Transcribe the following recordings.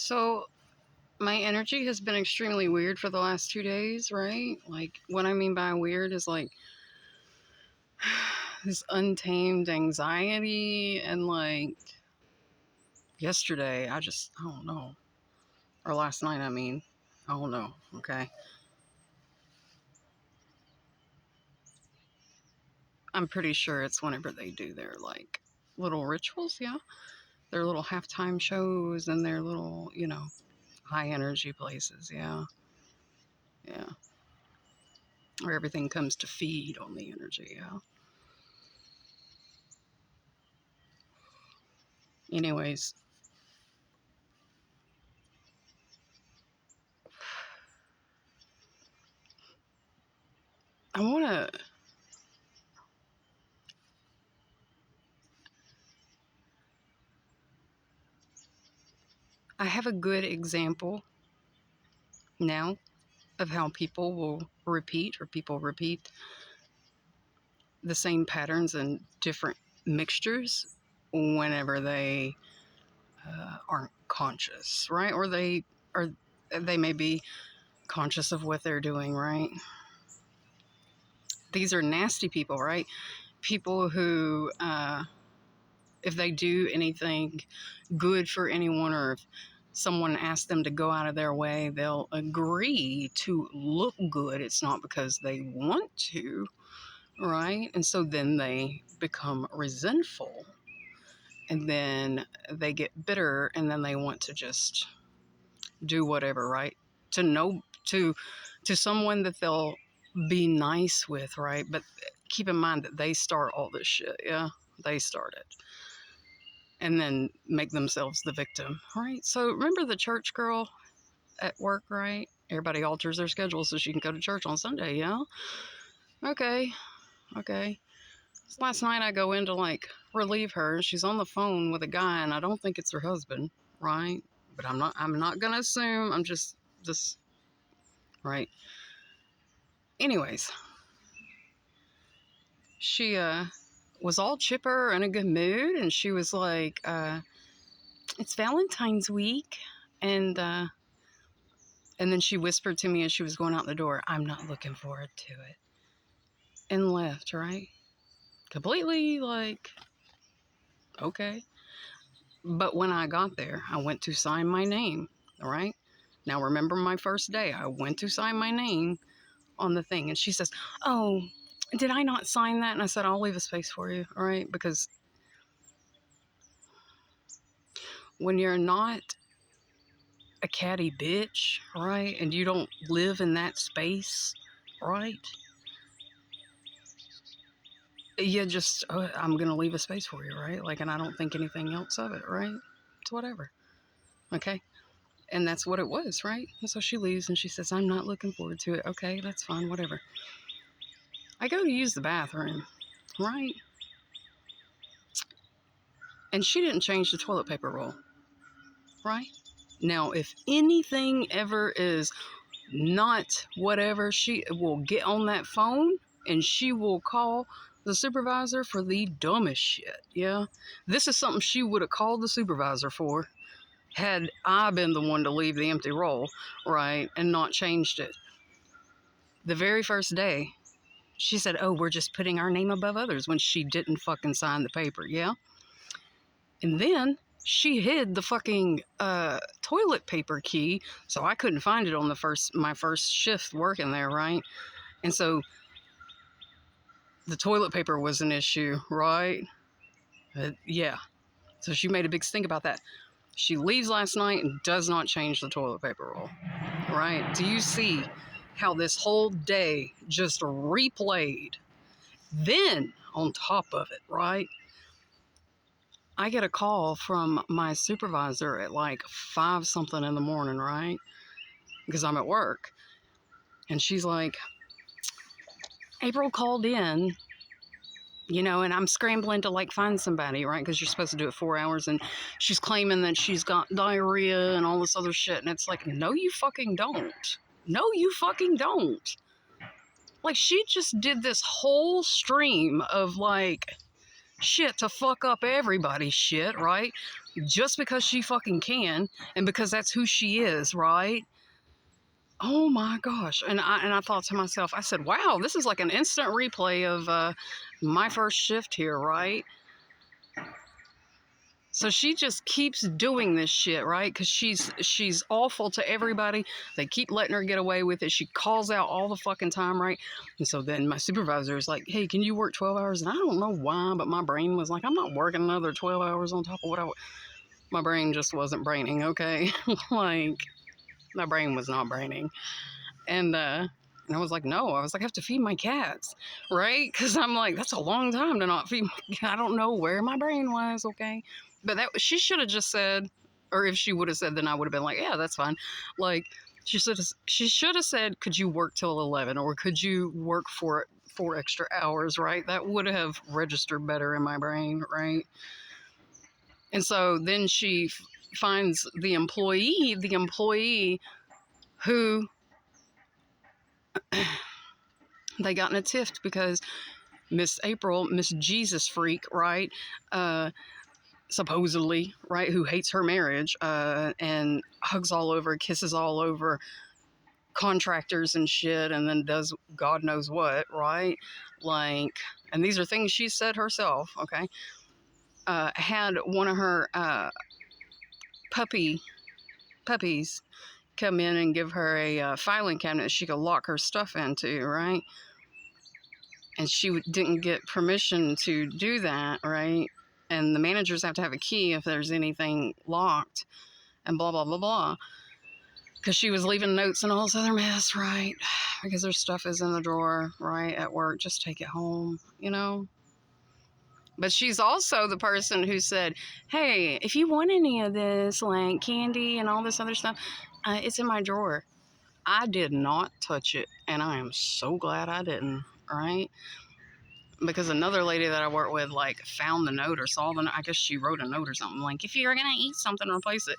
So my energy has been extremely weird for the last 2 days, right? Like, what I mean by weird is like this untamed anxiety, and like yesterday, I don't know. Or last night, I don't know, okay? I'm pretty sure it's whenever they do their like little rituals, yeah? Their little halftime shows and their little, high energy places, yeah. Yeah. Where everything comes to feed on the energy, yeah. Anyways, I want to I have a good example now of how people repeat the same patterns and different mixtures whenever they aren't conscious, right? Or they may be conscious of what they're doing, right? These are nasty people, right? People who, if they do anything good for anyone, or if someone asks them to go out of their way, they'll agree to look good. It's not because they want to, right? And so then they become resentful, and then they get bitter, and then they want to just do whatever, right? To know to someone that they'll be nice with, right? But keep in mind that they start all this shit, yeah? They start it. And then make themselves the victim, right? So remember the church girl at work, right? Everybody alters their schedule so she can go to church on Sunday, yeah? Okay. So last night I go in to like relieve her. She's on the phone with a guy, and I don't think it's her husband, right? But I'm not gonna assume. I'm just right. Anyways, she was all chipper and in a good mood, and she was like, it's Valentine's week, and then she whispered to me as she was going out the door, I'm not looking forward to it. And left, right? Completely like, okay. But when I got there, I went to sign my name, all right? Now, remember my first day, I went to sign my name on the thing. And she says, oh, did I not sign that? And I said, I'll leave a space for you, all right? Because when you're not a catty bitch, right? And you don't live in that space, right? You just, I'm going to leave a space for you, right? Like, and I don't think anything else of it, right? It's whatever. Okay. And that's what it was, right? And so she leaves and she says, I'm not looking forward to it. Okay, that's fine, whatever. I go to use the bathroom, right? And she didn't change the toilet paper roll, right? Now, if anything ever is not whatever, she will get on that phone and she will call the supervisor for the dumbest shit, yeah? This is something she would have called the supervisor for had I been the one to leave the empty roll, right, and not changed it. The very first day, she said, oh, we're just putting our name above others, when she didn't fucking sign the paper, yeah? And then she hid the fucking toilet paper key, so I couldn't find it on my first shift working there, right? And so the toilet paper was an issue, right? Yeah. So she made a big stink about that. She leaves last night and does not change the toilet paper roll, right? Do you see how this whole day just replayed? Then, on top of it, right, I get a call from my supervisor at like 5 something in the morning, right? Because I'm at work. And she's like, April called in, and I'm scrambling to like find somebody, right? Because you're supposed to do it 4 hours. And she's claiming that she's got diarrhea and all this other shit. And it's like, no, you fucking don't. No, you fucking don't. Like, she just did this whole stream of like shit to fuck up everybody's shit, right? just because she fucking can and because that's who she is, right? Oh my gosh. And I thought to myself, I said, wow, this is like an instant replay of my first shift here, right? So she just keeps doing this shit, right? Because she's awful to everybody. They keep letting her get away with it. She calls out all the fucking time, right? And so then my supervisor is like, hey, can you work 12 hours? And I don't know why, but my brain was like, I'm not working another 12 hours on top of what my brain just wasn't braining, okay? Like, my brain was not braining. And I was like, no. I was like, I have to feed my cats, right? Because I'm like, that's a long time to not feed my cat. I don't know where my brain was, okay? But she should have just said, or if she would have said, then I would have been like, yeah, that's fine. Like, she should have said, could you work till 11, or could you work for 4 extra hours, right? That would have registered better in my brain, right? And so then she finds the employee who they got in a tiff because Miss April, Miss Jesus freak, right? Supposedly, right? Who hates her marriage and hugs all over, kisses all over contractors and shit, and then does God knows what, right? Like, and these are things she said herself, okay? Had one of her puppies come in and give her a filing cabinet she could lock her stuff into, right? And she didn't get permission to do that, right? And the managers have to have a key if there's anything locked and blah, blah, blah, blah. Because she was leaving notes and all this other mess, right? Because her stuff is in the drawer, right, at work. Just take it home, you know? But she's also the person who said, hey, if you want any of this, like candy and all this other stuff, it's in my drawer. I did not touch it, and I am so glad I didn't, right? Because another lady that I work with, like, found the note or saw the note. I guess she wrote a note or something, like, if you're going to eat something, replace it.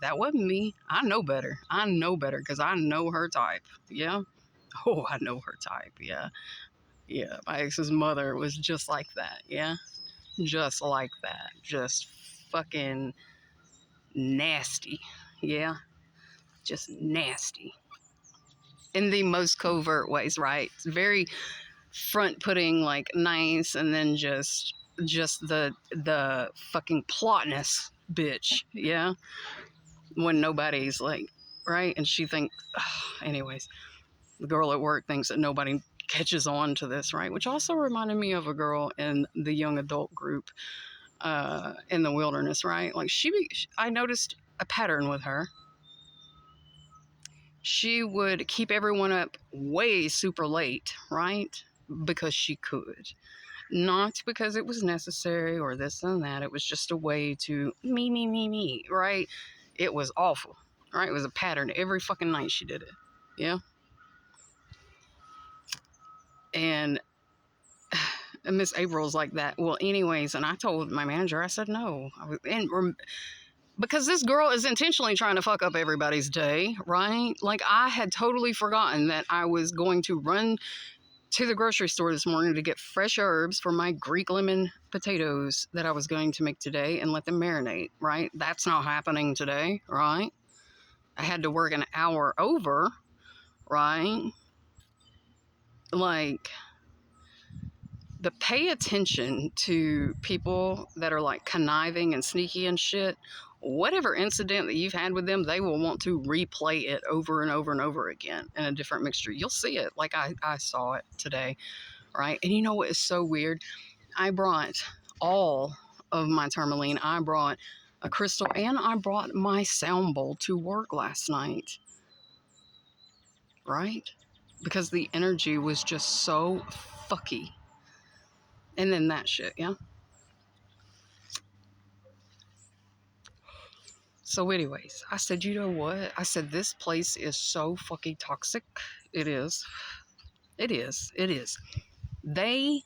That wasn't me. I know better. Because I know her type. Yeah. Oh, I know her type. Yeah. Yeah. My ex's mother was just like that. Yeah. Just like that. Just fucking nasty. Yeah. Just nasty. In the most covert ways, right? It's very front putting, like, nice, and then just the fucking plotness bitch. Yeah. When nobody's like, right? And she thinks, anyways, the girl at work thinks that nobody catches on to this, right? Which also reminded me of a girl in the young adult group in the wilderness, right? Like, I noticed a pattern with her. She would keep everyone up way super late, right? Because she could. Not because it was necessary or this and that. It was just a way to me, right? It was awful, right? It was a pattern. Every fucking night she did it. Yeah. And Miss April's like that. Well, anyways, and I told my manager, I said no. Because this girl is intentionally trying to fuck up everybody's day, right? Like, I had totally forgotten that I was going to run to the grocery store this morning to get fresh herbs for my Greek lemon potatoes that I was going to make today and let them marinate, right? That's not happening today, right? I had to work an hour over, right? Like, the pay attention to people that are like conniving and sneaky and shit. Whatever incident that you've had with them, they will want to replay it over and over and over again in a different mixture. You'll see it like I saw it today, right? And you know what is so weird? I brought all of my tourmaline. I brought a crystal, and I brought my sound bowl to work last night, right? Because the energy was just so fucky. And then that shit, yeah? So anyways, I said, you know what? I said, this place is so fucking toxic. It is. It is. It is. They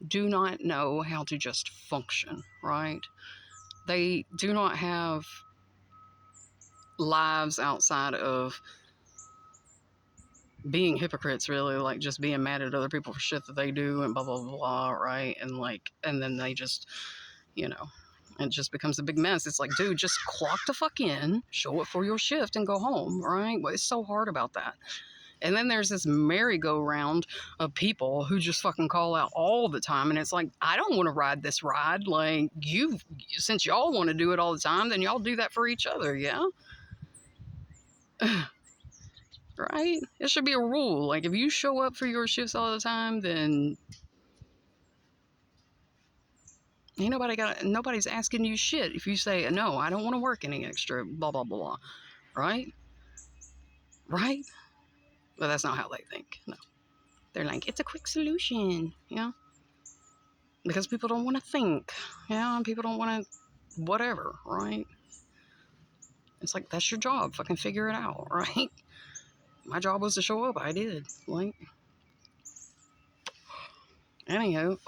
do not know how to just function, right? They do not have lives outside of being hypocrites, really, like just being mad at other people for shit that they do and blah, blah, blah, right? And like, and then they just, you know, It just becomes a big mess. It's like, dude, just clock the fuck in, show up for your shift, and go home, right? Well, it's so hard about that. And then there's this merry-go-round of people who just fucking call out all the time. And it's like, I don't want to ride this ride. Like, since y'all want to do it all the time, then y'all do that for each other, yeah? Right? It should be a rule. Like, if you show up for your shifts all the time, then nobody's asking you shit if you say, no, I don't want to work any extra, blah, blah, blah, blah. Right? Right? But that's not how they think. No. They're like, it's a quick solution, because people don't want to think, and people don't want to whatever, right? It's like, that's your job, fucking figure it out, right? My job was to show up. I did. Like, anywho,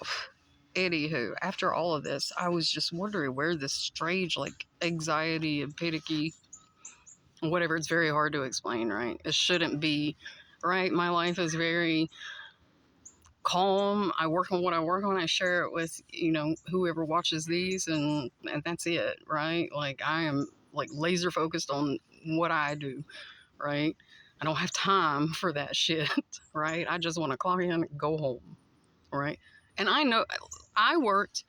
after all of this, I was just wondering where this strange, like, anxiety and panicky, whatever, it's very hard to explain, right? It shouldn't be, right? My life is very calm. I work on what I work on. I share it with, whoever watches these, and that's it, right? Like, I am, like, laser focused on what I do, right? I don't have time for that shit, right? I just want to clock in and go home, right? And I know I worked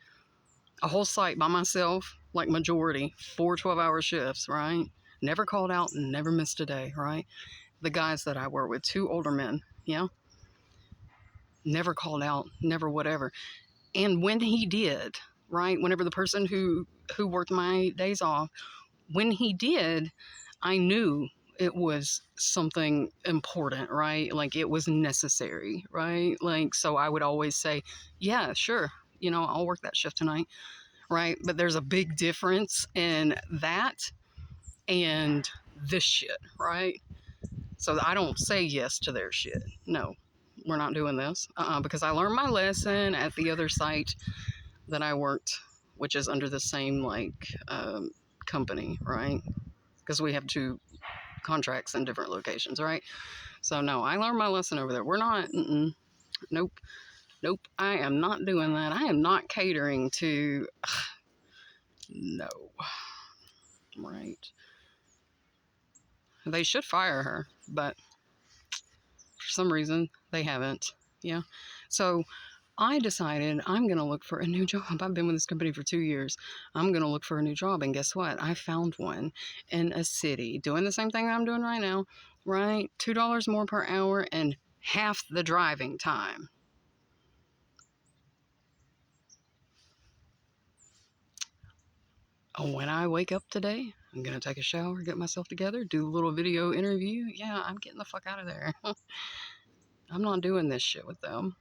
a whole site by myself, like majority, 4 12-hour shifts, right? Never called out, never missed a day, right? The guys that I work with, 2 older men, never called out, never whatever. And when he did, right, whenever the person who worked my days off, when he did, I knew it was something important, right? Like, it was necessary, right? Like, so I would always say, yeah, sure, I'll work that shift tonight, right? But there's a big difference in that and this shit, right? So I don't say yes to their shit. No, we're not doing this, because I learned my lesson at the other site that I worked, which is under the same, like, company, right? Because we have 2 contracts in different locations, right? So no, I learned my lesson over there. We're not, nope, I am not doing that. I am not catering to, no, right? They should fire her, but for some reason they haven't, yeah? So I decided I'm going to look for a new job. I've been with this company for 2 years. I'm going to look for a new job. And guess what? I found one in a city doing the same thing I'm doing right now, right? $2 more per hour and half the driving time. When I wake up today, I'm going to take a shower, get myself together, do a little video interview. Yeah, I'm getting the fuck out of there. I'm not doing this shit with them.